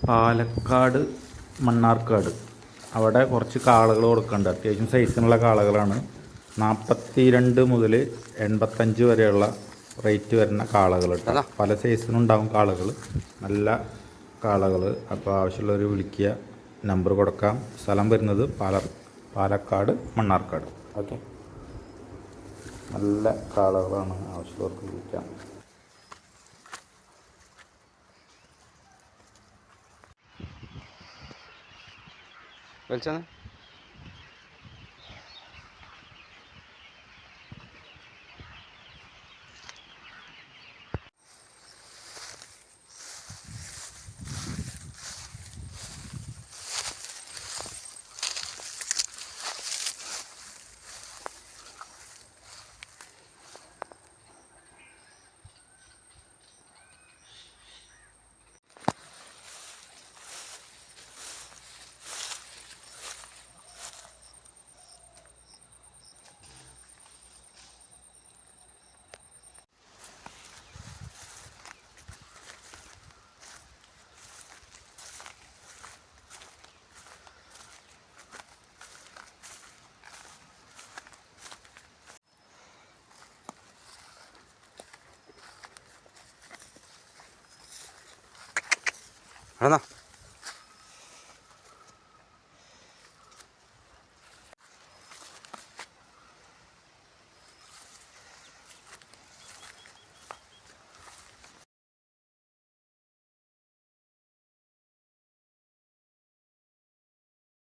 പാലക്കാട് മണ്ണാർക്കാട് അവിടെ കുറച്ച് കാളകൾ കൊടുക്കുന്നുണ്ട്. അത്യാവശ്യം സൈസിനുള്ള കാളകളാണ്. 42 മുതൽ 85 വരെയുള്ള റേറ്റ് വരുന്ന കാളകൾ കേട്ടോ. പല സൈസിനുണ്ടാവും കാളകൾ, നല്ല കാളകൾ. അപ്പോൾ ആവശ്യമുള്ളവർ വിളിക്കുക, നമ്പർ കൊടുക്കാം. സ്ഥലം വരുന്നത് പാലക്കാട് മണ്ണാർക്കാട്. ഓക്കെ, നല്ല കാളകളാണ്, ആവശ്യമുള്ളവർക്ക് വിളിക്കാം. വലിച്ചാണ് അതാ